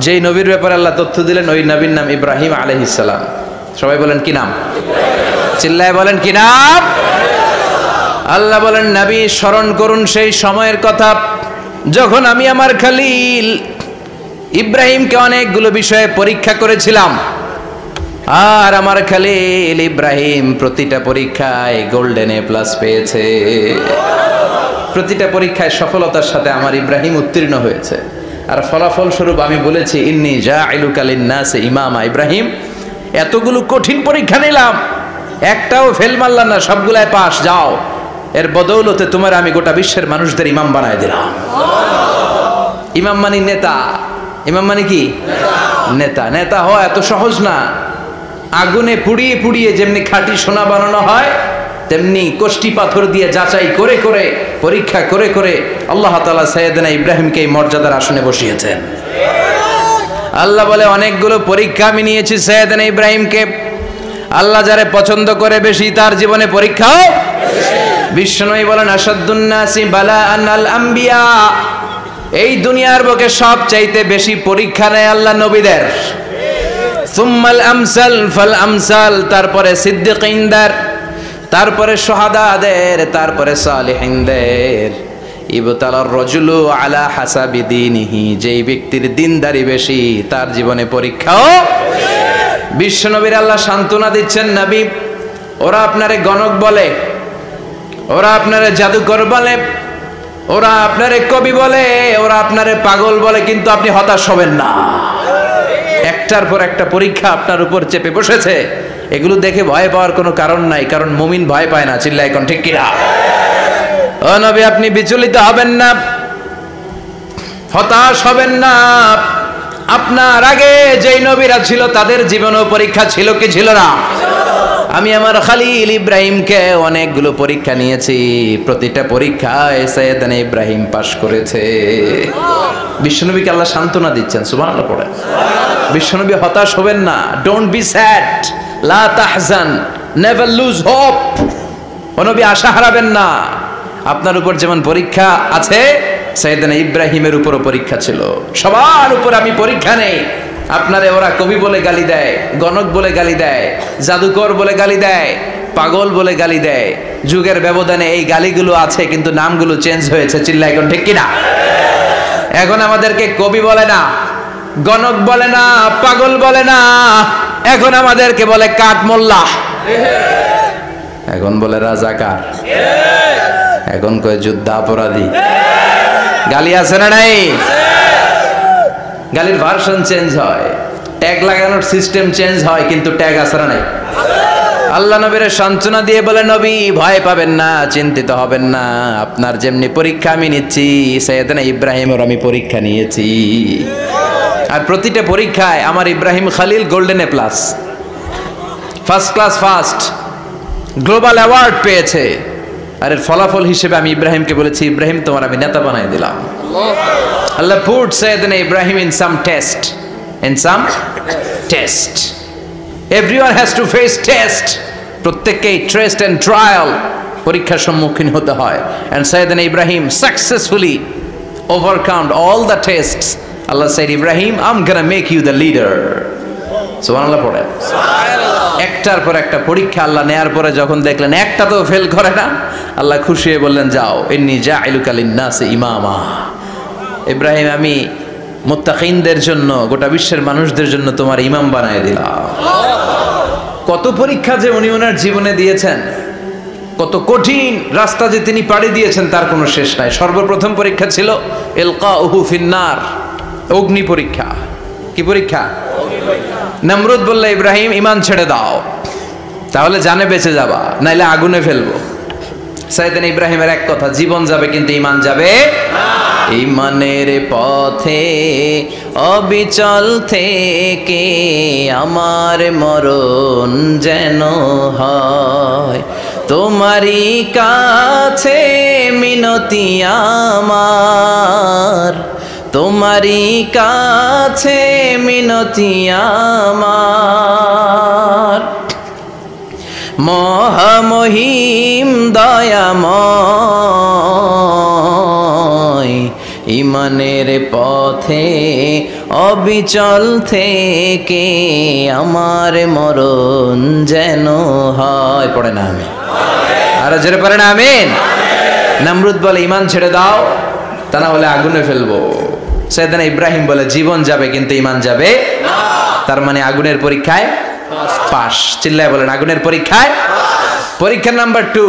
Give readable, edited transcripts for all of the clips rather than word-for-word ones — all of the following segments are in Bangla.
যেই নবীর ব্যাপারে আল্লাহ তথ্য দিলেন ওই নবীর নাম ইব্রাহিম আলাইহিস সালাম। সবাই বলেন কি নাম? চিল্লায় বলেন কি নাম? আল্লাহ বলেন নবী স্মরণ করুন সেই সময়ের কথা যখন আমি আমার খলিল ইব্রাহিমকে অনেকগুলো বিষয়ে পরীক্ষা করেছিলাম, আর আমার খলিল ইব্রাহিম প্রতিটা পরীক্ষায় গোল্ডেন এ+ পেয়েছে। প্রতিটা পরীক্ষায় সফলতার সাথে আমার ইব্রাহিম উত্তীর্ণ হয়েছে। আর ফলাফল স্বরূপ আমি বলেছি ইন্নী জাইলুকা লিন-নাসি ইমামা। ইব্রাহিম, এতগুলো কঠিন পরীক্ষা নিলাম, একটাও ফেল মারলাম না, সবগুলাই পাস। যাও, এর বদৌলতে তোমার আমি গোটা বিশ্বের মানুষদের ইমাম বানায় দিলাম। ইমাম মানে নেতা। ইমাম মানে কি? নেতা। নেতা হওয়া এত সহজ না। আগুনে পুড়িয়ে পুড়িয়ে যেমনি খাঁটি সোনা বানানো হয়, তেমনি কষ্টি পাথর দিয়ে যাচাই করে করে পরীক্ষা করে করে আল্লাহ তাআলা সাইয়েদনা ইব্রাহিমকে এই মর্যাদার আসনে বসিয়েছেন। আল্লাহ বলে অনেকগুলো পরীক্ষা আমি নিয়েছি সাইয়েদনা ইব্রাহিমকে। আল্লাহ যারে পছন্দ করে বেশি তার জীবনে পরীক্ষাও বিশ্বনবী বলেন আশাদ্দুন নাসি বালাআন আল আম্বিয়া। এই দুনিয়ার বুকে সবচাইতে বেশি পরীক্ষা নেয় আল্লাহ নবীদের। সুম্মাল আমসাল ফাল আমসাল, তারপরে সিদ্দিকিনদের, তারপরে শুহাদাদের, তারপরে সালিহিনদের। ইবতালার রাজুলু আলা হাসাবি দীনিহি, যেই ব্যক্তির দিনদারি বেশি তার জীবনে পরীক্ষাও। বিশ্বনবীর আল্লাহ সান্ত্বনা দিচ্ছেন, নবী ওরা আপনারে গণক বলে, ওরা আপনারে জাদুকর বলে, ওরা আপনারে কবি বলে, ওরা আপনারে পাগল বলে, কিন্তু আপনি হতাশ হবেন না। একটার পর একটা পরীক্ষা আপনার উপর চেপে বসেছে, এগুলো দেখে ভয় পাওয়ার কোনো কারণ নাই, কারণ মুমিন ভয় পায় না। চিল্লায় এখন ঠিক কিনা? ও নবী, আপনি বিচলিত হবেন না, হতাশ হবেন না। আপনার আগে যেই নবীরা ছিল তাদের জীবনেও পরীক্ষা ছিল কি ছিল না? আমি আমার খলিল ইব্রাহিমকে অনেকগুলো পরীক্ষা নিয়েছি, প্রতিটা পরীক্ষায় সাইয়েদনা ইব্রাহিম পাশ করেছে। বিশ্বনবীকে আল্লাহ সান্ত্বনা দিচ্ছেন। সুবহানাল্লাহ পড়ে। বিশ্বনবী হতাশ হবেন না। ডোন্ট বি স্যাড, লা তাহজান, নেভার লুজ হোপ। ও নবী আশা হারাবেন না। আপনার উপর যেমন পরীক্ষা আছে, সাইয়েদনা ইব্রাহিমের উপরও পরীক্ষা ছিল। সবার উপর আমি পরীক্ষা নেই। আপনারে ওরা কবি বলে গালি দেয়, গণক বলে গালি দেয়, জাদুকর বলে গালি দেয়, পাগল বলে গালি দেয়। যুগের ব্যবধানে এই গালিগুলো আছে, কিন্তু নামগুলো চেঞ্জ হয়েছে। চিল্লা এখন ঠিক কিনা? এখন আমাদেরকে কবি বলে না, গণক বলে না, পাগল বলে না, এখন আমাদেরকে বলে কাঠ মোল্লা, এখন বলে রাজাকার, এখন কয় যুদ্ধাপরাধী। গালি আছে না নাই? গালির ভার্সন চেঞ্জ হয়, ট্যাগ লাগানোর সিস্টেম চেঞ্জ হয়, কিন্তু ট্যাগ আছে না নাই? আল্লাহ নবীর সান্ত্বনা দিয়ে বলে, নবী ভয় পাবেন না, চিন্তিত হবেন না। আপনার যেমনি পরীক্ষা আমি নিচ্ছি, সাইয়েদনা ইব্রাহিমের আমি পরীক্ষা নিয়েছি। আর প্রতিটা পরীক্ষায় আমার Ibrahim Khalil golden A+, first class first, global award পেয়েছে। আর এর ফলাফল হিসেবে আমি ইব্রাহিমকে বলেছি, ইব্রাহিম তোমার আমি নেতা বানাই দিলাম। Allah put Sayyidina Ibrahim in some test. In some test. Everyone has to face test. প্রত্যেককেই টেস্ট এন্ড ট্রায়াল, পরীক্ষার সম্মুখীন হতে হয়। And Sayyidina Ibrahim successfully overcome all the tests. Allah said, Ibrahim, I'm gonna make you the leader. সুবহানাল্লাহ পড়ে। একটার পর একটা পরীক্ষা আল্লাহ নেয়ার পরে যখন দেখলেন একটা তো ফেল করে না, আল্লাহ খুশি হয়ে বললেন, যাও, ইন্নী জাইলুকা লিন-নাসি ইমামা। ইব্রাহিম, আমি মুত্তাকিনদের জন্য, গোটা বিশ্বের মানুষদের জন্য তোমার ইমাম বানায় দিলাম। কত পরীক্ষা যে উনি ওনার জীবনে দিয়েছেন, কত কঠিন রাস্তা যে তিনি পাড়ি দিয়েছেন তার কোনো শেষ নাই। সর্বপ্রথম পরীক্ষা ছিল ইলকাউহু ফিন্নার, অগ্নি পরীক্ষা। কি পরীক্ষা? নমরুদ বলল, ইব্রাহিম ঈমান ছেড়ে দাও, তাহলে জানে বেঁচে যাবা, নাইলে আগুনে ফেলবো। সাইয়েদনা ইব্রাহিমের এক কথা, জীবন যাবে কিন্তু ঈমান যাবে না। ঈমানের পথে অবিচল থেকে আমার মরণ যেন হয়, তোমারই কাছে মিনতি আমার, তোমারই কাছে মিনতি আমার। মহামহিম দয়াময়, ঈমানের পথে অবিচল থেকে আমার মরণ যেন হয়। পড়ে না আমিন? আরো জোরে পড়ে না আমিন? নমরুদ বলে ঈমান ছেড়ে দাও, তা না হলে আগুনে ফেলবো। সাইয়েদনা ইব্রাহিম বলে জীবন যাবে কিন্তু ঈমান যাবে না। তার মানে আগুনের পরীক্ষায় পাস। চিল্লায় বলেন আগুনের পরীক্ষায়। পরীক্ষা নাম্বার 2,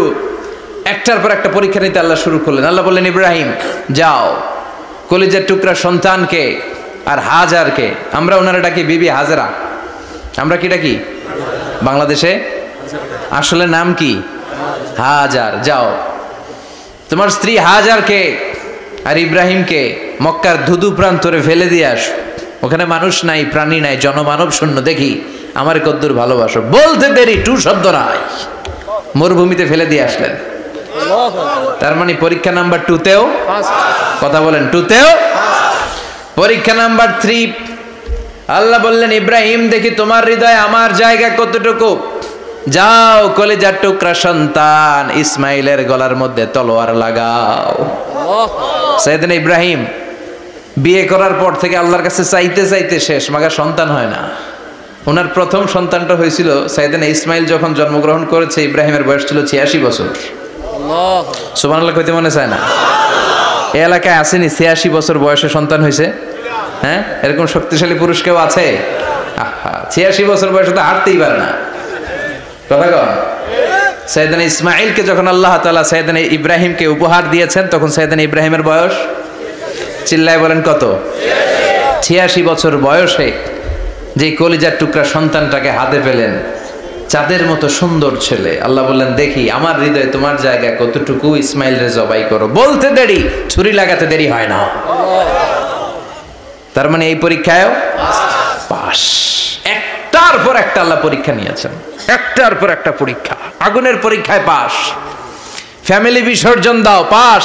একটার পর একটা পরীক্ষা নিতে আল্লাহ শুরু করলেন। আল্লাহ বললেন ইব্রাহিম যাও, কলিজার টুকরা সন্তানকে আর হাজারকে, আমরা ওনারা ডাকি বিবি হাজরা, আমরা কি ডাকি বাংলাদেশে? আসলে নাম কি? হাজার। যাও তোমার স্ত্রী হাজারকে আর ইব্রাহিমকে মক্কার ধুধু প্রান্তরে ফেলে দিয়ে আসো। ওখানে মানুষ নাই, প্রাণী নাই, জনমানব শূন্য। দেখি আমার কদ্দুর ভালোবাসো। বলতে দেরি, টু শব্দ নাই, মরুভূমিতে ফেলে দিয়ে আসলেন। তার মানে পরীক্ষা নাম্বার 2তেও কথা বলেন, 2তেও। পরীক্ষা নাম্বার 3, আল্লাহ বললেন ইব্রাহিম দেখি তোমার হৃদয়ে আমার জায়গা কতটুকু। যাও কলিজার টুকরা সন্তান ইসমাইলের গলার মধ্যে তলোয়ার লাগাও। সাইয়েদনা ইব্রাহিম বিয়ে করার পর থেকে আল্লাহর কাছে চাইতে চাইতে শেষ, মাগার সন্তান হয় না। ওনার প্রথম সন্তানটা হয়েছিল সাইয়েদনা ইসমাইল যখন জন্মগ্রহণ করেছে, ইব্রাহিমের বয়স ছিল 86 বছর। সুবহানাল্লাহ কইতে মনে চায় না? এই এলাকায় আসেনি 86 বছর বয়সে সন্তান হয়েছে? হ্যাঁ, এরকম শক্তিশালী পুরুষ কেউ আছে? 86 বছর বয়সে তো হাঁটতেই পারে না। কথা কন। সাইয়েদনা ইসমাইলকে যখন আল্লাহ তাআলা সাইয়েদনা ইব্রাহিমকে উপহার দিয়েছেন, তখন সাইয়েদনা ইব্রাহিমের বয়স, চিল্লায় বলেন কত? 86 বছর বয়সে যে কলিজার টুকরা সন্তানটাকে হাতে পেলেন, চাঁদের মতো সুন্দর ছেলে। আল্লাহ বললেন দেখি আমার হৃদয়ে তোমার জায়গা কতটুকু, ইসমাইল রে জবাই করো। বলতে দেরি, ছুরি লাগাতে দেরি হয় না। তার মানে এই পরীক্ষায়ও পাস। একটার পর একটা আল্লাহ পরীক্ষা নিয়েছেন, একটার পর একটা পরীক্ষা। আগুনের পরীক্ষায় পাস, ফ্যামিলি বিসর্জন দাও পাস,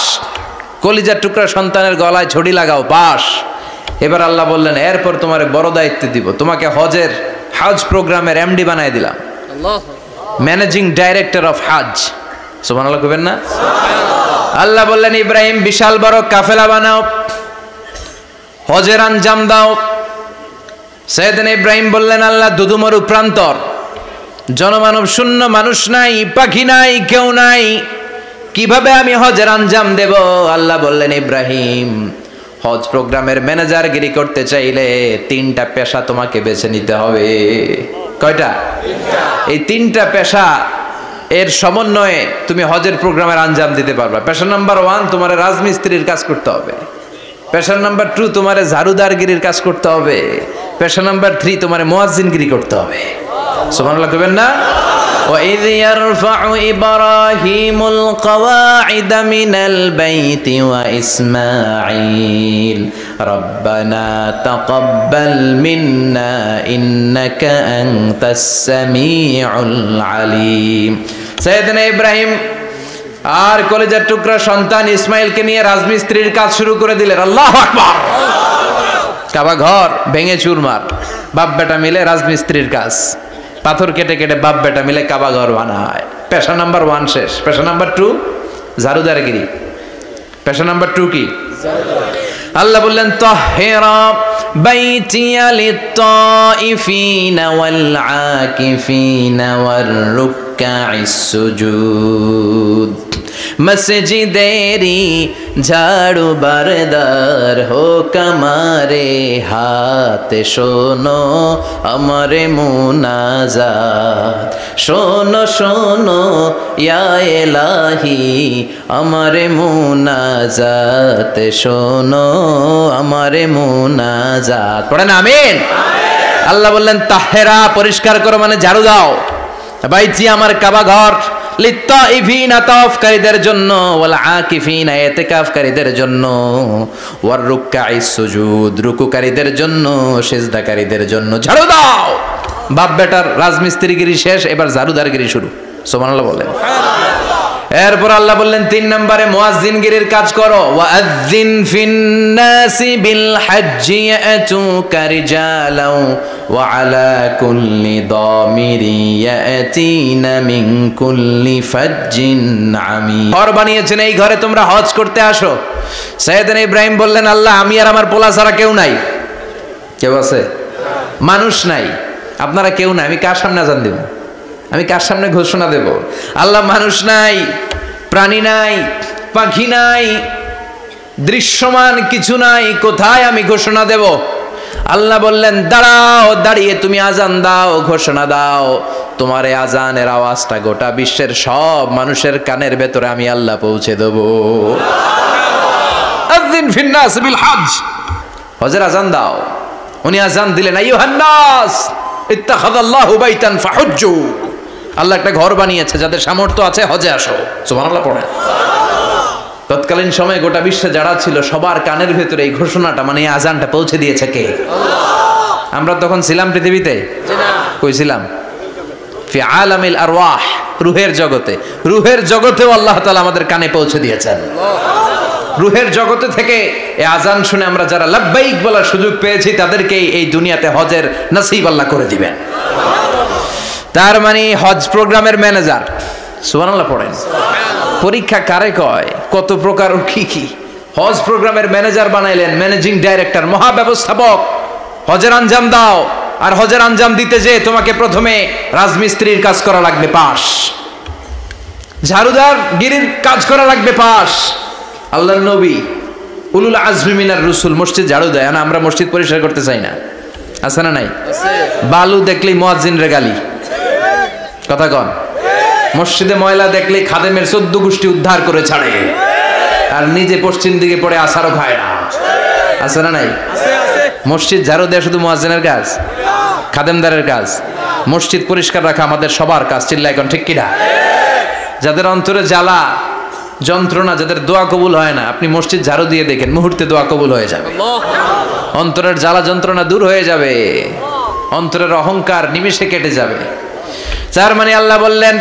কলিজার টুকরা সন্তানের গলায় ছড়ি লাগাও পাস। এবার আল্লাহ বললেন এরপর তোমার বড় দায়িত্ব দিব, তোমাকে হজ প্রোগ্রামের এমডি বানায় দিলাম, ম্যানেজিং ডাইরেক্টর অফ হজ। সুবহানাল্লাহ কইবেন না? আল্লাহ বললেন ইব্রাহিম বিশাল বড় কাফেলা বানাও, হজের আঞ্জাম দাও। সাইয়েদনা ইব্রাহিম বললেন আল্লাহ দুদুমরু প্রান্তর, জনমানব শূন্য, মানুষ নাই, পাখি নাই, কেউ নাই, কিভাবে আমি হজের আঞ্জাম দেব? আল্লাহ বললেন ইব্রাহিম হজ প্রোগ্রামের ম্যানেজারগিরি করতে চাইলে 3টা পেশা তোমাকে বেছে নিতে হবে। কয়টা? এই 3টা পেশা এর সমন্বয়ে তুমি হজের প্রোগ্রামের আঞ্জাম দিতে পারবা। পেশা নাম্বার 1 তোমার রাজমিস্ত্রির কাজ করতে হবে। পেশা নাম্বার 2 তোমার ঝাড়ুদারগিরির কাজ করতে হবে। পেশা নাম্বার 3 তোমার মুয়াজ্জিনগিরি করতে হবে। সুবহানাল্লাহ কইবেন না? وَإِذْ يَرْفَعُ إِبْرَاهِيمُ الْقَوَاعِدَ مِنَ الْبَيْتِ وَإِسْمَاعِيلُ رَبَّنَا تَقَبَّلْ مِنَّا إِنَّكَ أَنْتَ السَّمِيعُ الْعَلِيمُ। সাইয়েদনা ইব্রাহিম আর কলিজার টুকরা সন্তান ইসমাইলকে নিয়ে রাজমিস্ত্রির কাজ শুরু করে দিলেন। আল্লাহু আকবার। কাবা ঘর ভেঙে চুরমার, বাপ বেটা মিলে রাজমিস্ত্রির কাজ, পাথর কেটে কেটে বাপ বেটা মিলে কাবা ঘর বানায়। পেশা নাম্বার 1 শেষ। পেশা নাম্বার 2 ঝাড়ুদারগিরি। পেশা নাম্বার 2 কি? আল্লাহ বললেন তাহহিরা বাইতিয়া লিত-তাইফিনা ওয়াল আকিফিনা ওয়ার রুকআইস সুজুদ। মসজিদেরি ঝাড়ু বারদার হোক আমারে হাত, শোনো আমারে মুনাজাত, শোনো শোনো ইয়া ইলাহি আমারে মুনাজাত, শোনো আমারে মুনাজাত। পড়েন আমিন। আল্লাহ বললেন তাহেরা পরিষ্কার করো, মানে ঝাড়ু দাও। বাইতি আমার কাবা ঘর, লিত্তাইফিনা তাওয়াফকারীদের জন্য, ওয়াল আকিফিনা ইতিকাফকারীদের জন্য, ওয়ার রুকআইস সুজুদ রুকুকারীদের জন্য, সিজদাকারীদের জন্য। ঝাড়ু দাও। বাপ বেটার রাজমিস্ত্রিগিরি শেষ, এবার ঝাড়ুদারগিরি শুরু। সুবহানাল্লাহ বলেন। এরপর আল্লাহ বললেন 3 নম্বরে মুয়াজ্জিনগিরির কাজ করো। ওয়াজ্জিন ফিন্নাসি বিল হজ্জি ইয়াতুকা রিজালাও ওয়া আলা কুল্লি দামিরি ইয়াতিনা মিন কুল্লি ফাজ্জিন আমিক। ঘর বানিয়েছেন, এই ঘরে তোমরা হজ করতে আসো। সাইয়েদনা ইব্রাহিম বললেন আল্লাহ আমি আর আমার পোলা ছাড়া কেউ নাই, কেউ আছে? মানুষ নাই, আপনারা কেউ নাই, আমি কার সামনে আজান দেব? আমি কার সামনে ঘোষণা দেব? আল্লাহ মানুষ নাই, প্রাণী নাই, পাখি নাই, দৃশ্যমান কিছু নাই, কোথায় আমি ঘোষণা দেব? আল্লাহ বললেন দাঁড়াও, দাঁড়িয়ে তুমি আজান দাও, ঘোষণা দাও। তোমার এই আজানের আওয়াজটা গোটা বিশ্বের সব মানুষের কানের ভেতরে আমি আল্লাহ পৌঁছে দেব। আযিন ফিন নাস বিল হজ, হজের আজান দাও। উনি আজান দিলেন, আইয়ুহান নাস ইত্তাখাযাল্লাহু বাইতান ফাহুজ্জু, আল্লাহ একটা ঘর বানিয়েছে, যাদের সামর্থ্য আছে হজে আসো। সুবহানাল্লাহ পড়ে। তৎকালীন সময়ে গোটা বিশ্বে যারা ছিল সবার কানের ভেতরে এই ঘোষণাটা, মানে এই আজানটা পৌঁছে দিয়েছে কে? আমরা তখন ছিলাম পৃথিবীতে? কই ছিলাম? ফি আলামিল আরওয়াহ, রূহের জগতে। রূহের জগতেও আল্লাহ তাআলা আমাদের কানে পৌঁছে দিয়েছেন। রূহের জগতে থেকে এই আজান শুনে আমরা যারা লাব্বাইক বলার সুযোগ পেয়েছি, তাদেরকেই এই দুনিয়াতে হজের নসিব আল্লাহ করে দিবেন। তার মানে হজ প্রোগ্রামের ম্যানেজার। সুবহানাল্লাহ পড়েন। পরীক্ষা কারে কয়? কত প্রকার ও কি কি। হজ প্রোগ্রামের ম্যানেজার বানাইলেন, ম্যানেজিং ডাইরেক্টর, মহাব্যবস্থাপক। হজের আঞ্জাম দাও, আর হজের আঞ্জাম দিতে যে তোমাকে প্রথমে রাজমিস্ত্রির কাজ করা লাগবে পাস, ঝাড়ুদার গিরির কাজ করা লাগবে পাস। আল্লাহর নবী উলুল আজমি মিনার রসুল মসজিদ ঝাড়ু দেয় না, আমরা মসজিদ পরিষ্কার করতে চাই না, আছে না নাই? বালু দেখলেই মুয়াজ্জিনের গালি, কথা কন। মসজিদে ময়লা দেখলে খাদেমের 14 গোষ্ঠী উদ্ধার করে ছাড়ে, আর নিজে পশ্চিম দিকে পড়ে আসারও খায় না, আছে না নাই? মসজিদ ঝাড়ু দেয়া শুধু মুয়াজ্জিনের কাজ? খাদেমদারের কাজ? মসজিদ পরিষ্কার রাখা আমাদের সবার কাজ। চিল্লায় এখন ঠিক কিনা? যাদের অন্তরে জ্বালা যন্ত্রণা, যাদের দোয়া কবুল হয় না, আপনি মসজিদ ঝাড়ু দিয়ে দেখেন, মুহূর্তে দোয়া কবুল হয়ে যাবে। অন্তরের জ্বালা যন্ত্রণা দূর হয়ে যাবে, অন্তরের অহংকার নিমেষে কেটে যাবে। তার মানে আল্লাহ বললেন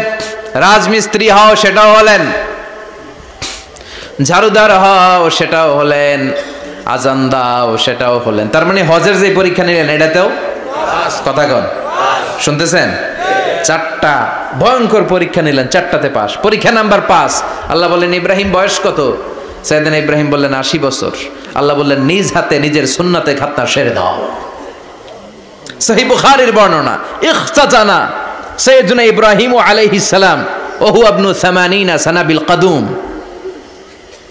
রাজমিস্ত্রি হও, সেটাও হলেন, ঝাড়ুদার হও, সেটাও হলেন, আজান দাও, সেটাও হলেন। তার মানে হজের যে পরীক্ষা নিলেন এটাতেও কথা কন, শুনতেছেন? 4টা ভয়ঙ্কর পরীক্ষা নিলেন, 4টাতে পাস। পরীক্ষা নাম্বার 5। আল্লাহ বললেন ইব্রাহিম বয়স কত? সাইয়েদনা ইব্রাহিম বললেন 80 বছর। আল্লাহ বললেন নিজ হাতে নিজের সুন্নাতে খাতনা সেরে দাও। সহিহ বুখারীর বর্ণনা, ইখতাতানা সাইয়েদনা ইব্রাহিম আলাইহিস সালাম ওয়া হুয়া ইবনু 80 সানা বিল কাদুম।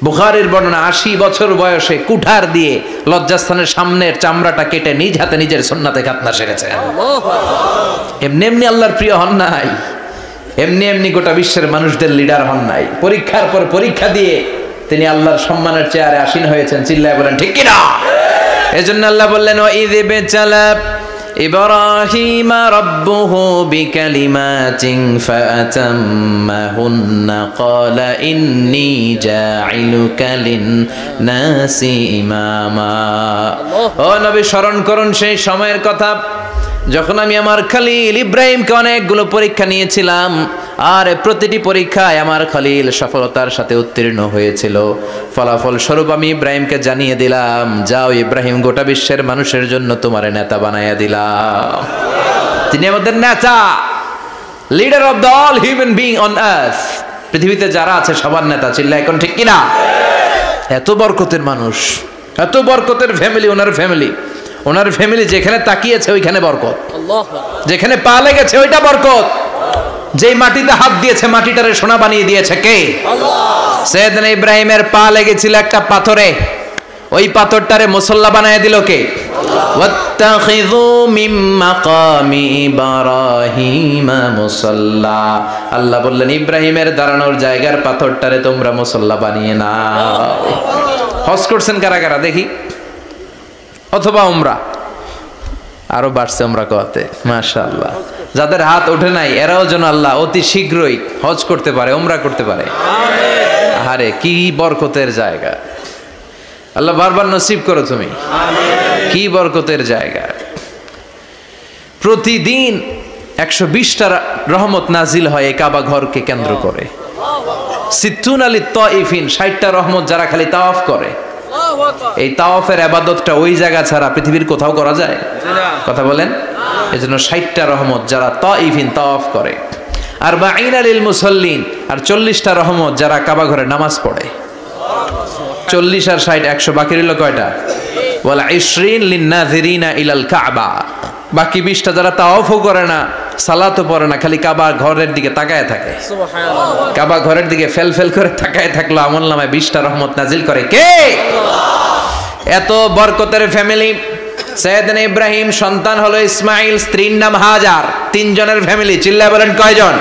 বুখারীর বর্ণনা, 80 বছর বয়সে কুঠার দিয়ে লজ্জাস্থানের সামনের চামড়াটা কেটে নিজ হাতে নিজের সুন্নাতে খাতনা সেরেছেন। এমনি এমনি আল্লাহর প্রিয় হন নাই, এমনি এমনি গোটা বিশ্বের মানুষদের লিডার হন নাই। পরীক্ষার পর পরীক্ষা দিয়ে তিনি আল্লাহর সম্মানের চেয়ারে আসীন হয়েছেন। চিল্লায় বলেন ঠিক কিনা? এজন্য আল্লাহ বললেন ওয়াইয বিতালা ইব্রাহিম রাব্বুহু বিকালিমাতিন ফাআতাম্মাহুন্না ক্বালা ইন্নী জাঈলুকা লিন-নাসি ইমামা। ও নবী, স্মরণ করুন সেই সময়ের কথা যখন আমি আমার খলিল ইব্রাহিমকে অনেকগুলো পরীক্ষা নিয়েছিলাম, আর প্রতিটি পরীক্ষায় আমার খলিল সফলতার সাথে উত্তীর্ণ হয়েছিল। ফলাফল স্বরূপ আমি ইব্রাহিমকে জানিয়ে দিলাম, যাও ইব্রাহিম, গোটা বিশ্বের মানুষের জন্য তোমার নেতা বানাইয়া দিলাম। তিনি আমাদের নেতা, leader of the all human being on earth. পৃথিবীতে যারা আছে সবার নেতা। চিল্লা এখন ঠিক কিনা? এত বরকতের মানুষ, এত বরকতের ফ্যামিলি, ওনার ফ্যামিলি, ওনার ফ্যামিলি যেখানে তাকিয়েছে ওইখানে বরকত, যেখানে পা লেগেছে ওইটা বরকত। যেই মাটিতে হাত দিয়েছে মাটিটারে সোনা বানিয়ে দিয়েছে কে? সাইয়েদনা ইব্রাহিমের পা লেগেছিল একটা পাথরে, ওই পাথরটারে মুসল্লা বানায় দিল কে? ওয়াত্তাখিযু মিন মাকামি ইব্রাহিম মুসাল্লা। আল্লাহ বললেন ইব্রাহিমের দাঁড়ানোর জায়গার পাথরটারে তোমরা মুসল্লা বানিয়ে নাও। হজ করছেন কারা কারা দেখি? অথবা উমরা? আরো বাড়ছে উমরা করতে, মাশাআল্লাহ। যাদের হাত ওঠে নাই এরাও যেন আল্লাহ অতি শীঘ্রই হজ করতে পারে, উমরা করতে পারে। আরে কি বরকতের জায়গা! আল্লাহ বারবার নসিব করো তুমি। কি বরকতের জায়গা! প্রতিদিন 120টা রহমত নাজিল হয় এই কাবা ঘরকে কেন্দ্র করে। সিত্তুন আলী তাইফিন, 60টা রহমত যারা খালি তাওয়াফ করে। এই তাওয়াফের ইবাদতটা ওই জায়গা ছাড়া পৃথিবীর কোথাও করা যায়? কথা বলেন। এজন্য 60টা রহমত যারা তাইফিন তাওয়াফ করে, আর 40 লিল মুসাল্লিন, আর 40টা রহমত যারা কাবা ঘরে নামাজ পড়ে। 40 আর 60 100, বাকি রইল কয়টা? ওয়াল 20 লিন-নাযিরিনা ইলাল কাবা। বাকি 20টা যারা তাওয়াফও করে না, সালাতও পড়ে না, খালি কাবা ঘরের দিকে তাকায় থাকে। সুবহানাল্লাহ। কাবা ঘরের দিকে ফেল করে তাকায় থাকলো, আমলনামায় 20টা রহমত নাজিল করে কে? এত বরকতের ফ্যামিলি। সাইয়েদনা ইব্রাহিম সন্তান হলো ইসমাইল, স্ত্রীর নাম হাজার। 3 জনের ফ্যামিলি, চিল্লায় বলেন কয়জন?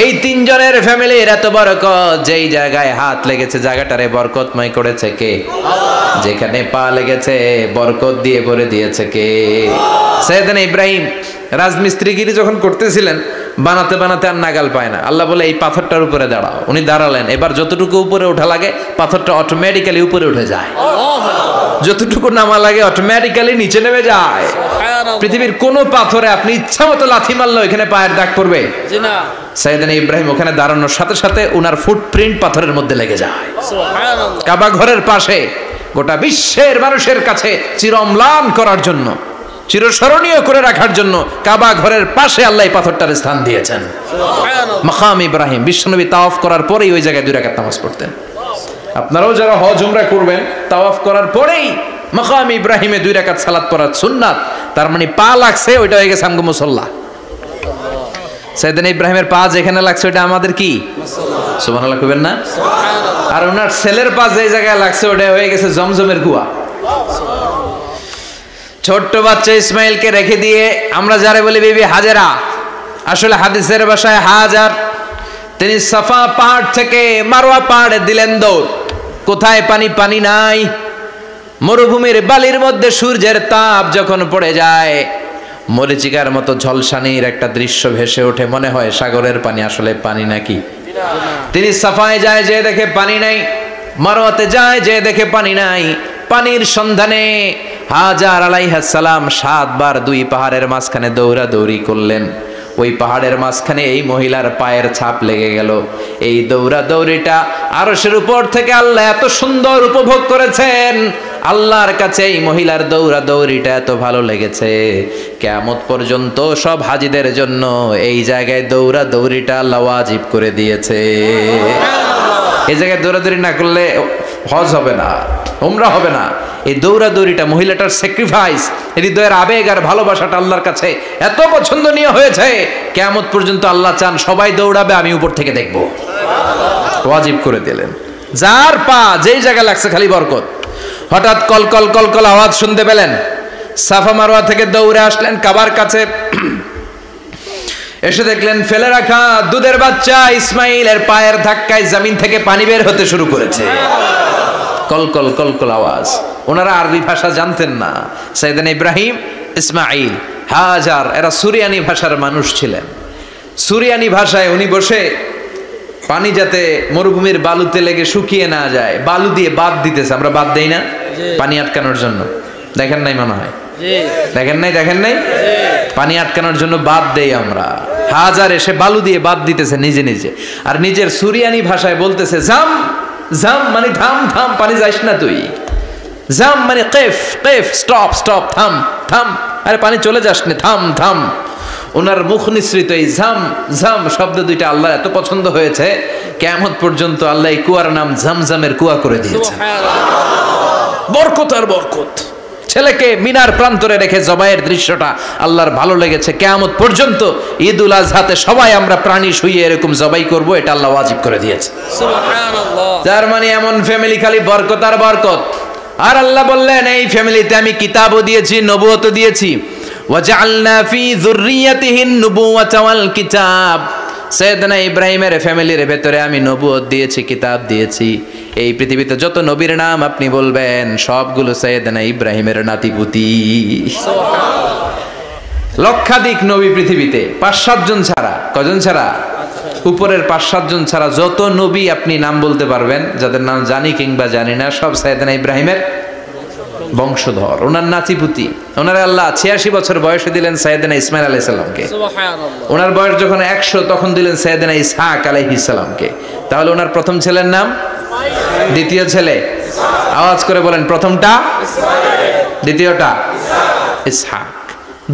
এই 3 জনের ফ্যামিলির এত বরকত, যেই জায়গায় হাত লেগেছে জায়গাটারে বরকতময় করেছে কে? যেখানে পা লেগেছে বরকত দিয়ে ভরে দিয়েছে কে? সাইয়েদনা ইব্রাহিম রাজমিস্ত্রিগিরি যখন করতেছিলেন, বানাতে বানাতে আর নাগাল পায় না। আল্লাহ বলে এই পাথরটার উপরে দাঁড়াও। উনি দাঁড়ালেন, এবার যতটুকু উপরে ওঠা লাগে পাথরটা অটোমেটিক্যালি উপরে উঠে যায়, যতটুকু নামা লাগে অটোমেটিক্যালি নিচে নেমে যায়। পৃথিবীর কোন পাথরে আপনি ইচ্ছা মতো লাথি মারলে এখানে পায়ের দাগ পড়বে না। সাইয়েদনা ইব্রাহিম ওখানে দাঁড়ানোর সাথে সাথে উনার ফুটপ্রিন্ট পাথরের মধ্যে লেগে যায়। কাবা ঘরের পাশে গোটা বিশ্বের মানুষের কাছে চিরম্লান করার জন্য, চিরস্মরণীয় করে রাখার জন্য কাবা ঘরের পাশে আল্লাহ এই পাথরটার স্থান দিয়েছেন। মাকাম ইব্রাহিম। বিশ্বনবী তাওয়াফ করার পরেই ওই জায়গায় 2 রাকাত নামাজ পড়তেন। আপনারাও যারা হজ উমরা করবেন, তাওয়াফ করার পরেই মাকাম ইব্রাহিমে 2 রাকাত সালাত পড়া সুন্নাত। তার মানে পা লাগছে, ওইটা হয়ে গেছে আমগো মুসাল্লা। সাইয়েদনা ইব্রাহিমের পা যেখানে লাগছে ওটা আমাদের কি? সুবহানাল্লাহ কইবেন না? আর ওনার ছেলের পা যে জায়গায় লাগছে ওটা হয়ে গেছে জমজমের কুয়া। ছোট্ট বাচ্চা ইসমাইলকে রেখে দিয়ে আমরা যারা বলি বিবি হাজেরা, আসলে হাদিসের ভাষায় হাজার, তিনি সাফা পাহাড় থেকে মারওয়া পাহাড়ে দিলেন দৌড়। কোথায় পানি? পানি নাই। মরুভূমির বালির মধ্যে সূর্যের তাপ যখন পড়ে যায়, মরিচিকার মতো ঝলসানির একটা দৃশ্য ভেসে ওঠে, মনে হয় সাগরের পানি, আসলে পানি নাকি? তিনি সাফায় যায়, যে দেখে পানি নাই। মারওয়াতে যায়, যে দেখে পানি নাই। পানির সন্ধানে হাজার আলাইহিস সালাম 7 বার 2 পাহাড়ের মাঝখানে দৌড়াদৌড়ি করলেন। ওই পাহাড়ের মাঝখানে এই মহিলার পায়ের ছাপ লেগে গেল। এই দৌড়াদৌড়িটা আরশের উপর থেকে আল্লাহ এত সুন্দর উপভোগ করেছেন। আল্লাহর কাছে এই মহিলার দৌড়াদৌড়িটা এত ভালো লেগেছে, কিয়ামত পর্যন্ত সব হাজীদের জন্য এই জায়গায় দৌড়াদৌড়িটা আল্লাহ ওয়াজিব করে দিয়েছে। এই জায়গায় দৌড়াদৌড়ি না করলে হজ হবে না, উমরা হবে না। এই দৌড়াদৌড়িটা, মহিলাটার স্যাক্রিফাইস, হৃদয়ের আবেগ আর ভালোবাসাটা আল্লাহর কাছে এত পছন্দনীয় হয়েছে, কিয়ামত পর্যন্ত আল্লাহ চান সবাই দৌড়াবে, আমি উপর থেকে দেখব। ওয়াজিব করে দিলেন। যার পা যেই জায়গায় লাগছে খালি বরকত। হঠাৎ কলকল কলকল আওয়াজ শুনতে পেলেন। সাফা মারওয়া থেকে দৌড়ে আসলেন কাবার কাছে। এসে দেখলেন ফেলে রাখা দুধের বাচ্চা ইসমাইলের পায়ের ধাক্কায় জমিন থেকে পানি বের হতে শুরু করেছে। কলকল কলকল আওয়াজ। ওনারা আরবি ভাষা জানতেন না। সাইয়েদনা ইব্রাহিম, ইসমাইল, হাজার এরা সুরিয়ানি ভাষার মানুষ ছিলেন। সুরিয়ানি ভাষায় উনি বসে পানি যাতে মরুভূমির বালুতে লেগে শুকিয়ে না যায়, বালু দিয়ে বাদ দিতেছে। আমরা বাদ দেই না পানি আটকানোর জন্য? দেখেন নাই মনে হয়? দেখেন নাই? পানি আটকানোর জন্য বাদ দেই আমরা। হাজার এসে বালু দিয়ে বাদ দিতেছে নিজে নিজে, আর নিজের সুরিয়ানি ভাষায় বলতেছে জাম জাম, মানে থাম থাম, পানি যাইস না তুই। জাম মানে কেফ কেফ, স্টপ স্টপ, থাম থাম, আরে পানি চলে যাস না, থাম থাম। ওনার মুখ নিঃসৃত এই ঝাম ঝাম শব্দ দুইটা আল্লাহ এত পছন্দ হয়েছে, কিয়ামত পর্যন্ত আল্লাহ এই কুয়ার নাম ঝমঝমের কুয়া করে দিয়েছে। বরকত আর বরকত। ছেলেকে মিনার প্রান্তরে রেখে জবাইয়ের দৃশ্যটা আল্লাহর ভালো লেগেছে। কিয়ামত পর্যন্ত ঈদুল আজহাতে সবাই আমরা প্রাণী শুইয়ে এরকম জবাই করব, এটা আল্লাহ ওয়াজিব করে দিয়েছে। সুবহানাল্লাহ। তার মানে এমন ফ্যামিলি খালি বরকত আর বরকত। আর আল্লাহ বললেন এই ফ্যামিলিতে আমি কিতাবও দিয়েছি, নবুয়তও দিয়েছি। ওয়াজআলনা ফি যুররিয়াতিহিন নুবুওয়াতা ওয়াল কিতাব। সাইয়েদনা ইব্রাহিমের ফ্যামিলির ভেতরে আমি নবুয়ত দিয়েছি, কিতাব দিয়েছি। এই পৃথিবীতে যত নবীর নাম আপনি বলবেন সবগুলো সাইয়েদনা ইব্রাহিমের নাতিপুতি। লক্ষাধিক নবী পৃথিবীতে, 5-7 জন ছাড়া। কজন ছাড়া? উপরের 5-7 জন ছাড়া যত নবী আপনি নাম বলতে পারবেন, যাদের নাম জানি কিংবা জানি না, সব সাইয়েদনা ইব্রাহিমের বংশধর, ওনার নাতিপুতি। ওনার আল্লাহ 86 বছর বয়সে দিলেন সাইয়েদনা ইসমাইল আলাইহিস সালামকে। সুবহানাল্লাহ। ওনার বয়স যখন 100 তখন দিলেন সাইয়েদনা ইসহাক আলাইহিস সালামকে। তাহলে ওনার প্রথম ছেলের নাম? দ্বিতীয় ছেলে? আওয়াজ করে বলেন, প্রথমটা ইসমাইল, দ্বিতীয়টা ইসহাক।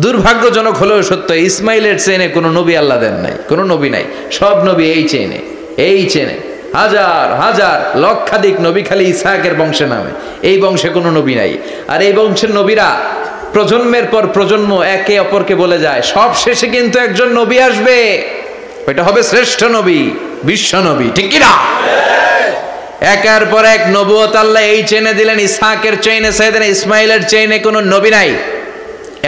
দুর্ভাগ্যজনক হলেও সত্য, ইসমাইলের চেনে কোনো নবী আল্লাহ দেন নাই, কোনো নবী নাই। সব নবী এই চেনে হাজার হাজার লক্ষাধিক নবী খালি ইসহাকের বংশে নামে। এই বংশে কোনো নবী নাই। আর এই বংশের নবীরা প্রজন্মের পর প্রজন্ম একে অপরকে বলে যায়, সব শেষে কিন্তু একজন নবী আসবে, ওইটা হবে শ্রেষ্ঠ নবী, বিশ্ব নবী, ঠিক কি না? একের পর এক নবুয়ত আল্লাহ এই চেনে দিলেন। ইসহাকের চেইনে, সাইয়েদনা ইসমাইলের চেইনে কোনো নবী নাই।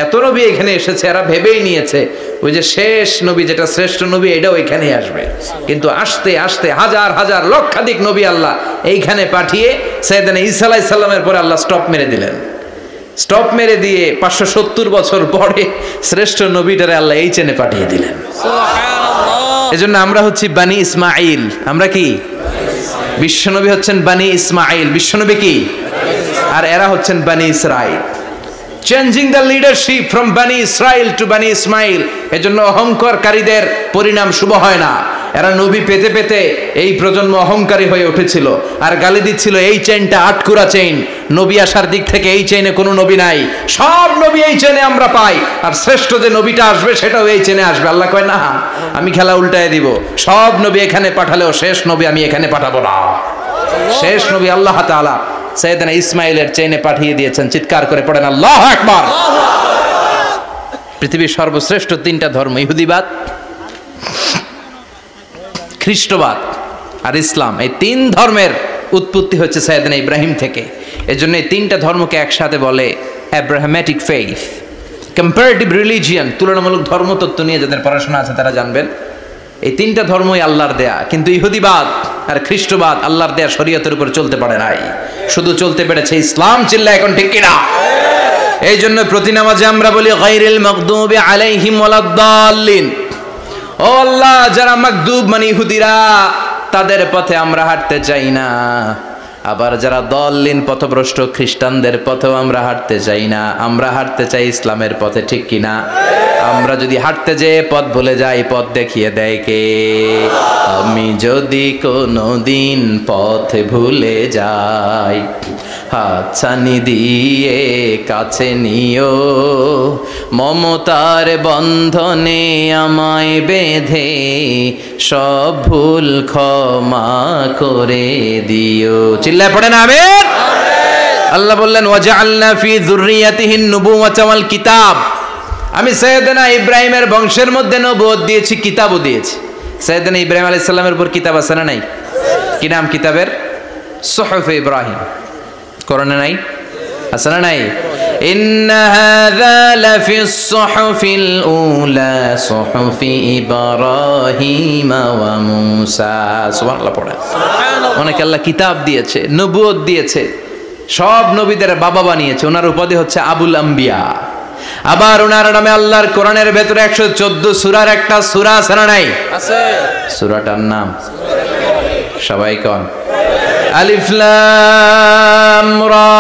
এত নবী এখানে এসেছে, এরা ভেবেই নিয়েছে ওই যে শেষ নবী যেটা শ্রেষ্ঠ নবী এটাও এখানেই আসবে। কিন্তু আস্তে আস্তে হাজার হাজার লক্ষাধিক নবী আল্লাহ এইখানে পাঠিয়ে সাইয়েদনা ঈসা আলাইহিস সালামের পরে আল্লাহ স্টপ মেরে দিলেন। স্টপ মেরে দিয়ে 570 বছর পরে শ্রেষ্ঠ নবীটারে আল্লাহ এই চেনে পাঠিয়ে দিলেন। এজন্য আমরা হচ্ছি বানি ইসমাইল। আমরা কি? বিশ্বনবী হচ্ছেন বানি ইসমাইল, বিশ্বনবী কি? আর এরা হচ্ছেন বানি Israil. Changing the leadership from বানি ইসরাইল টু বানি ইসমাইল। এজন্য অহংকারকারীদের পরিণাম শুভ হয় না। এরা নবী পেতে পেতে এই প্রজন্ম অহংকারী হয়ে উঠেছিল আর গালি দিচ্ছিল এই চেইনটা আটকুরা চেইন, নবী আসার দিক থেকে এই চেইনে কোনো নবী নাই, সব নবী এই চেইনে আমরা পাই, আর শ্রেষ্ঠ যে নবীটা আসবে সেটাও এই চেইনে আসবে। আল্লাহ কয় না, আমি খেলা উল্টায় দিব, সব নবী এখানে পাঠালেও শেষ নবী আমি এখানে পাঠাবো না। শেষ নবী আল্লাহ তাআলা সাইয়েদনা ইসমাইলের চেইনে পাঠিয়ে দিয়েছেন। চিৎকার করে পড়েন আল্লাহু আকবার। পৃথিবীর সর্বশ্রেষ্ঠ তিনটা ধর্ম, ইহুদিবাদ, খ্রিস্টবাদ আর ইসলাম, এই তিন ধর্মের উৎপত্তি হচ্ছে সাইয়েদনা ইব্রাহিম থেকে। এজন্য এই তিনটা ধর্মকে একসাথে বলে অ্যাব্রাহামেটিক ফেইথ, কম্পারেটিভ রিলিজিয়ান। তুলনামূলক ধর্মতত্ত্ব নিয়ে যাদের পড়াশোনা আছে তারা জানবেন এই তিনটা ধর্মই আল্লাহর দেয়া। কিন্তু ইহুদিবাদ আর খ্রিস্টবাদ আল্লাহর দেয়া শরীয়তের উপর চলতে পারে নাই, শুধু চলতে পেরেছে ইসলাম। চিল্লা এখন ঠিক কিনা? এই জন্য প্রতি নামাজে আমরা বলি গায়রিল মাগদুবি আলাইহিম ওয়ালাদ-দাল্লিন। ও আল্লাহ, যারা মাগদুব মানে ইহুদিরা, তাদের পথে আমরা হাঁটতে চাই না। আবার যারা দল্লিন পথভ্রষ্ট খ্রিস্টানদের পথেও আমরা হাঁটতে চাই না। আমরা হাঁটতে চাই ইসলামের পথে, ঠিক কিনা? আমরা যদি হাঁটতে যেয়ে পথ ভুলে যাই, পথ দেখিয়ে দেয় কে? আমি যদি কোনোদিন পথ ভুলে যাই, হাতছানি দিয়ে কাছে নিও, মমতার বন্ধনে আমায় বেঁধে সব ভুল ক্ষমা করে দিও। চিল্লায় পড়েন আমিন। আল্লাহ বললেন ওয়াজআলনা ফি যুররিয়াতিহিন নুবুওয়াতা ওয়াল কিতাব। আমি সাইয়েদনা ইব্রাহিমের বংশের মধ্যে নবুয়ত দিয়েছি, কিতাবও দিয়েছি। সাইয়েদনা ইব্রাহিম আলাইহিস সালামের উপর কিতাব আছে না নাই? কি নাম কিতাবের? সুহুফে ইব্রাহিম। কোরআনে নাই? আছে না নাই? ইন্না হাযা লাফিস সুহুফিল উলা সুহুফি ইব্রাহিম ওয়া মূসা। সুবহানাল্লাহ পড়ে। অনেক আল্লাহ কিতাব দিয়েছে, নবুয়ত দিয়েছে, সব নবীদের বাবা বানিয়েছে। ওনার উপাধি হচ্ছে আবুল আম্বিয়া। আবার ওনার নামে আল্লাহর কোরআনের ভেতরে 114 সূরার একটা সূরা আছে না নাই? আছে। সূরাটার নাম সবাই কোন? আলিফ লাম রা।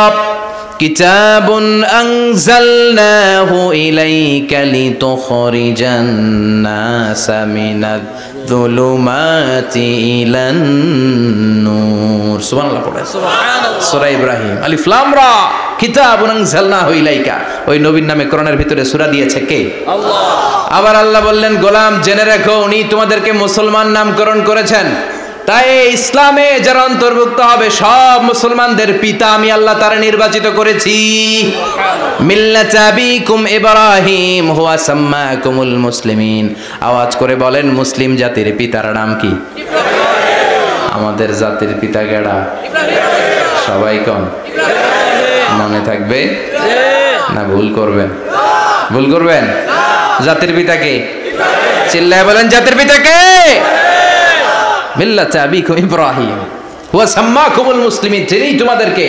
কিতাবুন আনজালনাহু ইলাইকা লিতুখরিজান নাসা মিনাজ যুলুমাতি ইলান নূর। সুবহানাল্লাহ পড়ে। সুবহানাল্লাহ। সূরা ইব্রাহিম। আলিফ লাম রা। কিতাবুন আনজালনাহু ইলাইকা। ওই নবীর নামে কোরআনের ভিতরে সূরা দিয়েছে কে? আল্লাহ। আবার আল্লাহ বললেন, গোলাম জেনে রাখো, উনি তোমাদেরকে মুসলমান নামকরণ করেছেন। তাই ইসলামে যারা অন্তর্ভুক্ত হবে সব মুসলমানদের পিতা আমি আল্লাহ তারা নির্বাচিত করেছি। মিল্লাত আবিকুম ইব্রাহিম হুয়া সাম্মাকুমুল মুসলিমিন। আওয়াজ করে বলেন, মুসলিম জাতির পিতার নাম কি? ইব্রাহিম। আমাদের জাতির পিতা কেডা? ইব্রাহিম। সবাই কোন? ইব্রাহিম। মনে থাকবে না ভুল করবেন? ভুল করবেন? জাতির পিতা কে? ইব্রাহিম। চিল্লায় বলেন, জাতির পিতা কে? মিল্লাত আবিকুম ইব্রাহিম হুয়া সাম্মাকুমুল মুসলিমিন। তিনি তোমাদেরকে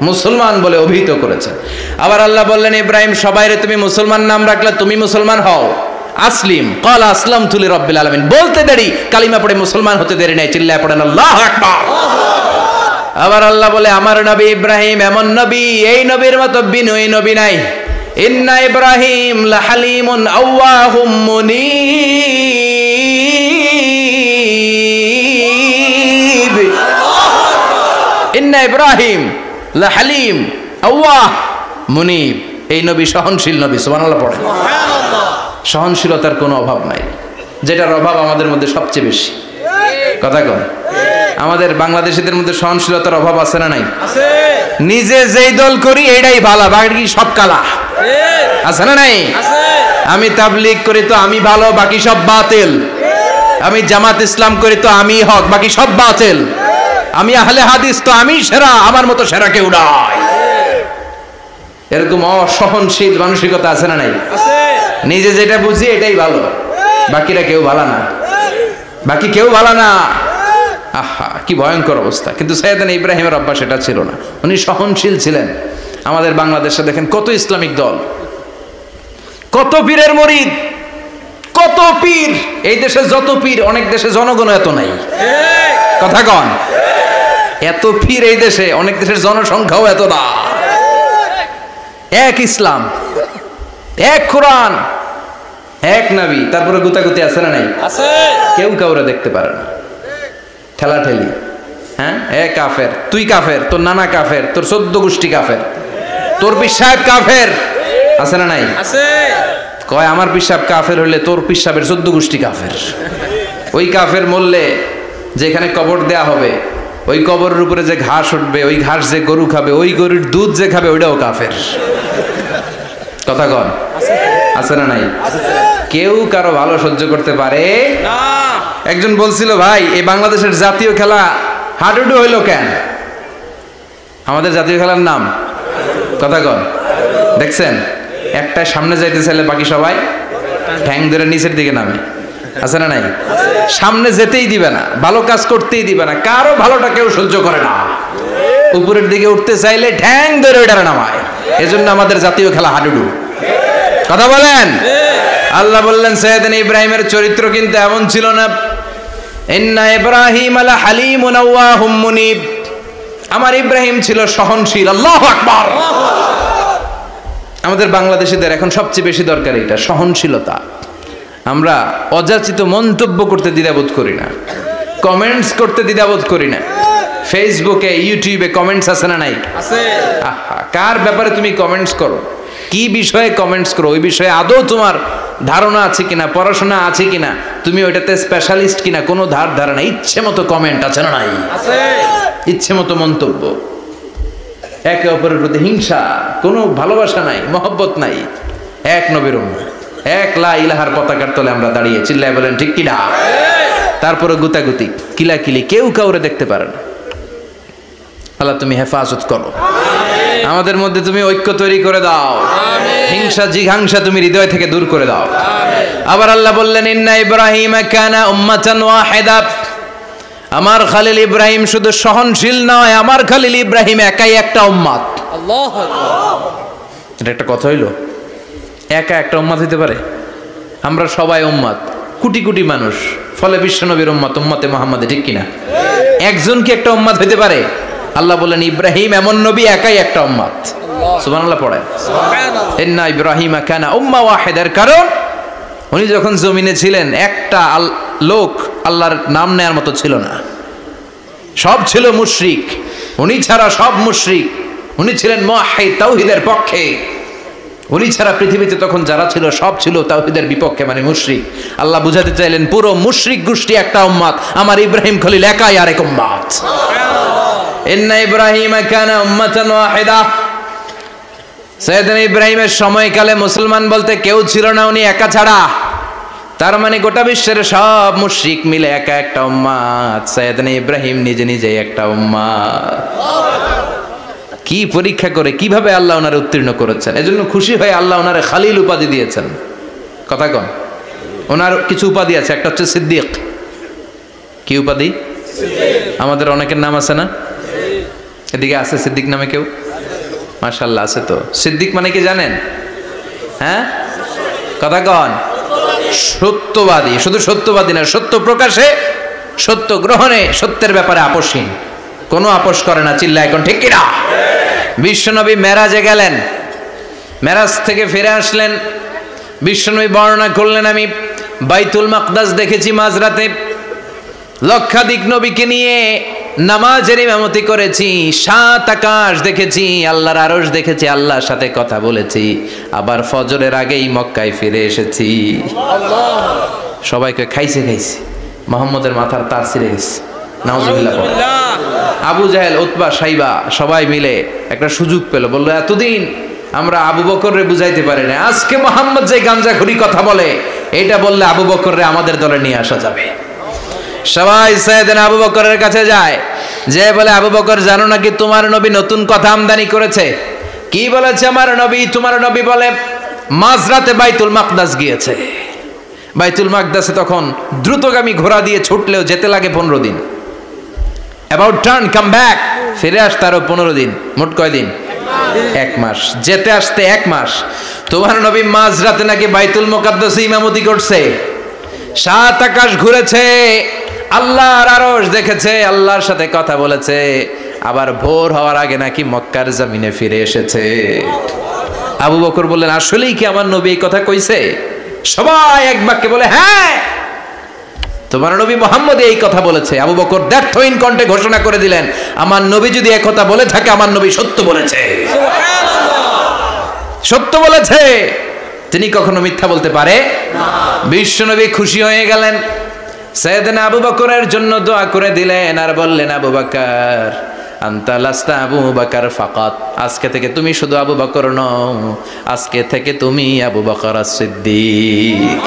মুসলমান বলে অভিহিত করেছেন। আবার আল্লাহ বললেন, ইব্রাহিম সবাইরে তুমি মুসলমান নাম রাখলে তুমি মুসলমান হও। আসলিম ক্বালা আসলামতু লিরাব্বিল আলামিন। বলতে দেরি, কালিমা পড়ে মুসলমান হতে দেরি নাই। চিল্লায় পড়েন আল্লাহু আকবার। আবার আল্লাহ বলে, আমার নবী ইব্রাহিম এমন নবী, এই নবীর মতো বিনয়ী নবী নাই। ইন্না ইব্রাহিম লাহালিমুন আওয়াহুম মুনীব। ইন্না ইব্রাহিম লাহালিম আওয়াহ মুনীব। এই নবী সহনশীল নবী। সুবহানাল্লাহ পড়ে। সুবহানাল্লাহ। সহনশীলতার কোনো অভাব নাই, যেটার অভাব আমাদের মধ্যে সবচেয়ে বেশি। কথা কন। আমাদের বাংলাদেশিদের মধ্যে সহনশীলতার অভাব আছে না নাই? নিজে যেই দল করি এটাই ভালো, বাকি সব কালা। আছে না নাই? আমি তাবলীগ করি তো আমি ভালো, বাকি সব বাতিল। আমি জামাত ইসলাম করি তো আমি হক, বাকি সব বাতিল। আমি আহলে হাদিস তো আমি সেরা, আমার মতো সেরা কেউ নাই। এরকম অসহনশীল মানসিকতা আছে না নাই? নিজে যেটা বুঝি এটাই ভালো, বাকিরা কেউ ভালো না, বাকি কেউ ভালো না। আহা, কি ভয়ঙ্কর অবস্থা। কিন্তু সাইয়েদনা ইব্রাহিমের অভ্যাস এটা ছিল না, উনি সহনশীল ছিলেন। আমাদের বাংলাদেশে দেখেন কত ইসলামিক দল, কত পীরের মুরিদ, কত পীর। এই দেশে যত পীর, অনেক দেশে জনগণ এত নাই। কথা কন, এত পীর এই দেশে, অনেক দেশের জনসংখ্যাও এত না। এক ইসলাম, এক কোরআন, এক নবী, তারপরে গুতাগুতি আছে না নাই? কেউ কাউরে দেখতে পারে না, ঠেলাঠেলি। হ্যাঁ, এ কাফের, তুই কাফের, তোর নানা কাফের, তোর 14 গোষ্ঠী কাফের, তোর পীর সাহেব কাফের। আছে না নাই? কয় আমার পীর সাহেব কাফের হলে তোর পীর সাহেবের 14 গোষ্ঠী কাফের। ওই কাফের মরলে যেখানে কবর দেয়া হবে, ওই কবরের উপরে যে ঘাস উঠবে, ওই ঘাস যে গরু খাবে, ওই গরুর দুধ যে খাবে, ওইটাও কাফের। কথা কন, আছে না নাই? কেউ কারো ভালো সহ্য করতে পারে না। একজন বলছিল, ভাই এই বাংলাদেশের জাতীয় খেলা হাডুডু হইলো কেন? আমাদের জাতীয় খেলার নাম, কথা কন, দেখছেন? একটা সামনে যাইতে চাইলে বাকি সবাই ঠ্যাং ধরে নিচের দিকে নামে। আছে না নাই? সামনে যেতেই দিবে না, ভালো কাজ করতেই দিবে না, কারো ভালোটা কেউ সহ্য করে না। উপরের দিকে উঠতে চাইলে ঠ্যাং ধরে ওইটারে নামায়। এজন্য আমাদের জাতীয় খেলা হাডুডু। কথা বলেন। আল্লাহ বললেন সাইয়েদনা ইব্রাহিমের চরিত্র কিন্তু এমন ছিল না। ইন্না ইব্রাহিম আলা হালিমুন আওয়াহুম মুনিব। আমার ইব্রাহিম ছিল সহনশীল। আল্লাহু আকবার। আমাদের বাংলাদেশিদের এখন সবচেয়ে বেশি দরকার এটা, সহনশীলতা। আমরা অযাচিত মন্তব্য করতে দ্বিধাবোধ করি না, কমেন্টস করতে দ্বিধাবোধ করি না। ফেসবুকে, ইউটিউবে কমেন্টস আছে না নাই? আছে। কার ব্যাপারে তুমি কমেন্টস করো, কি বিষয়ে কমেন্টস করো, ওই বিষয়ে আদৌ তোমার ধারণা আছে কিনা, পড়াশোনা আছে কিনা, তুমি ওইটাতে স্পেশালিস্ট কিনা, কোনো ধারণা, ইচ্ছে মতো কমেন্ট আছে না নাই? আছে। ইচ্ছে মতো মন্তব্য, একে অপরের প্রতি হিংসা, কোনো ভালোবাসা নাই, মহব্বত নাই। এক নবীর উম্মত, এক লা ইলাহার পতাকার তলে আমরা দাঁড়িয়ে, চিল্লায় বলেন ঠিক কিনা? তারপরে গুতাগুতি, কিলাকিলি, কেউ কাউরে দেখতে পারে না। আল্লাহ তুমি হেফাজত করো, আমাদের মধ্যে তুমি ঐক্য তৈরি করে দাও, হিংসা জিঘাংসা তুমি হৃদয় থেকে দূর করে দাও। আবার আল্লাহ বললেন ইন্না ইব্রাহিম কানা উম্মাতান ওয়াহিদা। আমার খলিল ইব্রাহিম শুধু সহনশীল নয়, আমার খলিল ইব্রাহিম একাই একটা উম্মত। আল্লাহু আকবার। এটা একটা কথা হইল? একা একটা উম্মত হইতে পারে? আমরা সবাই উম্মত, কোটি কোটি মানুষ, ফলে বিশ্বনবীর উম্মত, উম্মতে মুহাম্মাদে, ঠিক কিনা? একজন কি একটা উম্মত হইতে পারে? আল্লাহ বলেন ইব্রাহিম এমন নবী, একাই একটা উম্মত। সুবহানাল্লাহ পড়েন। ইন্না ইব্রাহিম কানা উম্মা ওয়াহিদার কারণ উনি যখন জমিনে ছিলেন একটা লোক আল্লাহর নাম নেয়ার মতো ছিল না, সব ছিল মুশরিক, উনি ছাড়া সব মুশরিক। উনি ছিলেন মুওয়াহহিদ, তাওহীদের পক্ষে। উনি ছাড়া পৃথিবীতে তখন যারা ছিল সব ছিল তাওহীদের বিপক্ষে, মানে মুশরিক। আল্লাহ বুঝাতে চাইলেন পুরো মুশরিক গোষ্ঠী একটা উম্মত, আমার ইব্রাহিম খলিল একাই আরেক উম্মত। ইন্না ইব্রাহিম কানা উম্মাতান ওয়াহিদা। সাইয়েদনা ইব্রাহিমের সময়কালে মুসলমান বলতে কেউ ছিল না, উনি একা ছাড়া। তার মানে গোটা বিশ্বের সব মুশরিক মিলে একা একটা উম্মত, সাইয়েদনা ইব্রাহিম নিজে নিজেই একটা উম্মত। কি পরীক্ষা করে, কিভাবে আল্লাহ ওনারে উত্তীর্ণ করেছেন। এজন্য খুশি হয়ে আল্লাহ ওনারে খালিল উপাধি দিয়েছেন। কথা কন, ওনার কিছু উপাধি আছে, একটা হচ্ছে সিদ্দিক। কি উপাধি? আমাদের অনেকের নাম আছে না? এদিকে আছে সিদ্দিক নামে কেউ? মাশাআল্লাহ আছে। তো সিদ্দিক মানে কি জানেন? হ্যাঁ, কথা কন। সত্যবাদী। শুধু সত্যবাদী না, সত্য প্রকাশে, সত্য গ্রহণে, সত্যের ব্যাপারে আপোষহীন, কোনো আপোষ করে না। চিল্লা এখন ঠিক কিনা? বিশ্বনবী মেরাজে গেলেন, মেরাজ থেকে ফিরে আসলেন। বিশ্বনবী বর্ণনা করলেন আমি বাইতুল মাকদাস দেখেছি মাঝরাতে, লক্ষাধিক নবীকে নিয়ে নামাজের ইমামতি করেছি, 7 আকাশ দেখেছি, আল্লাহর আরশ দেখেছি, আল্লাহর সাথে কথা বলেছি, আবার ফজরের আগেই মক্কায় ফিরে এসেছি। সবাইকে খাইছে, মোহাম্মদের মাথার তার ছিঁড়ে গেছে। নাউজুবিল্লাহ। আবু জাহেল, উতবা, সাইবা সবাই মিলে একটা সুযোগ পেল, বললো এতদিন আমরা আবু বকররে বুঝাইতে পারি না, আজকে মোহাম্মদ যে গাঞ্জাখুরি কথা বলে এটা বললে আবু বকররে আমাদের দলে নিয়ে আসা যাবে। সবাই সাইয়েদনা আবু বকরের কাছে যায়, যে বলে আবু বকর জানো নাকি তোমার নবী নতুন কথা আমদানি করেছে? কি বলেছে আমার নবী? তোমার নবী বলে মাঝরাতে বাইতুল মাকদাস গিয়েছে। বাইতুল মাকদাসে তখন দ্রুতগামী ঘোড়া দিয়ে ছুটলেও যেতে লাগে 15 দিন। অ্যাবাউট টার্ন কাম ব্যাক, ফিরে আসতে আরো 15 দিন, মোট কয় দিন? 1 মাস। যেতে আসতে 1 মাস। তোমার নবী মাঝরাতে নাকি বাইতুল মুকাদ্দাসে ইমামতি করছে, 7 আকাশ ঘুরেছে, আল্লাহর আরশ দেখেছে, আল্লাহর সাথে কথা বলেছে, আবার ভোর হওয়ার আগে নাকি মক্কার জমিনে ফিরে এসেছে। আবু বকর বললেন আসলেই কি আমার নবী এই কথা কইছে? সবাই এক বাক্যে বলে হ্যাঁ, তোমার নবী মুহাম্মদ এই কথা বলেছে। আবু বকর দ্ব্যর্থহীন কণ্ঠে ঘোষণা করে দিলেন, আমার নবী যদি এই কথা বলে থাকে আমার নবী সত্য বলেছে, সত্য বলেছে, তিনি কখনো মিথ্যা বলতে পারে না। বিশ্বনবী খুশি হয়ে গেলেন, সাইয়েদনা আবু বকরের জন্য দোয়া করে দিলেন আর বললেন আবু বকর আনতা লাস্তা আবু বকর ফাকাত, আজকে থেকে তুমি শুধু আবু বকর নও, আজকে থেকে তুমি আবু বকর সিদ্দিক।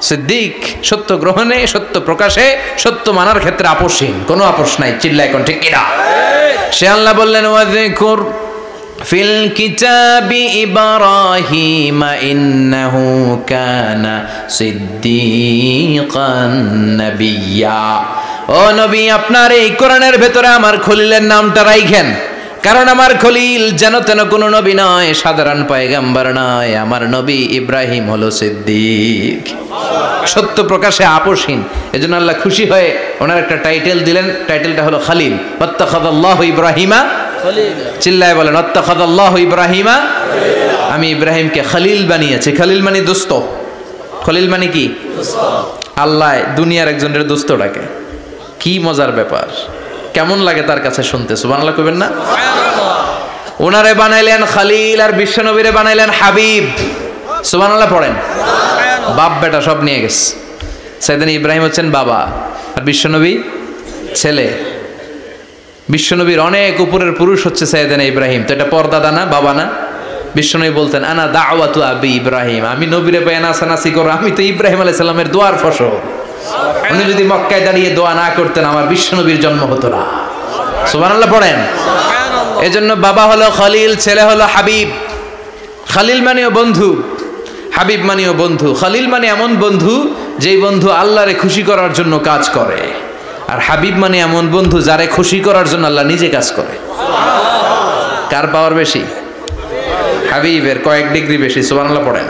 সিদ্দিক সত্য গ্রহণে, সত্য প্রকাশে, সত্য মানার ক্ষেত্রে আপোষহীন, কোনো আপোষ নাই। চিল্লায় কোন ঠিক কিনা? সে আল্লাহ বললেন ওয়াযকুর ফিল কিতাবি ইব্রাহিম ইন্নাহু কানা সিদ্দিকান নাবিয়্যা। ও নবী, আপনার এই কোরআনের ভেতরে আমার খলিলের নামটা রাখেন, কারণ আমার খলিল যেন তেন কোনো নবী নয়, সাধারণ পয়গম্বর নয়, আমার নবী ইব্রাহিম হলো সিদ্দিক, সত্য প্রকাশে আপোষহীন। এজন্য আল্লাহ খুশি হয়ে ওনার একটা টাইটেল দিলেন, টাইটেলটা হলো খলিল। ওয়াত্তাখাযাল্লাহু ইব্রাহিমা খলিলা। চিল্লায় বলেন ওয়াত্তাখাযাল্লাহু ইব্রাহিমা, আমি ইব্রাহিমকে খলিল বানিয়েছি। খলিল মানে দোস্ত। খলিল মানে কি? আল্লাহ দুনিয়ার একজনের দোস্ত ডাকে। কি মজার ব্যাপার, কেমন লাগে তার কাছে শুনতে? সুবহানাল্লাহ কইবেন না? ওনারে বানাইলেন খলিল আর বিশ্বনবীরে বানাইলেন হাবিব। সুবহানাল্লাহ পড়েন। বাপ বেটা সব নিয়ে গেছে। সাইয়েদনা ইব্রাহিম হচ্ছেন বাবা আর বিশ্বনবী ছেলে। বিশ্বনবীর অনেক উপরের পুরুষ হচ্ছে সাইয়েদনা ইব্রাহিম, তো এটা পরদাদা না, বাবা না? বিশ্বনবী বলতেন আনা দাওয়াতু আবি ইব্রাহিম, আমি নবীরে পায় নাসানাসি করো, আমি তো ইব্রাহিম আলাইহিস সালামের দোয়ার ফসল। উনি যদি মক্কায় দাঁড়িয়ে দোয়া না করতেন আমার বিশ্বনবীর জন্ম হতো না। সুবহানাল্লাহ পড়েন। এজন্য বাবা হলো খলিল, ছেলে হলো হাবিব। খলিল মানেও বন্ধু, হাবিব মানেও বন্ধু। খলিল মানে এমন বন্ধু যেই বন্ধু আল্লাহরে খুশি করার জন্য কাজ করে, আর হাবিব মানে এমন বন্ধু যারে খুশি করার জন্য আল্লাহ নিজে কাজ করে। কার পাওয়ার বেশি? হাবিবের কয়েক ডিগ্রি বেশি। সুবহানাল্লাহ পড়েন।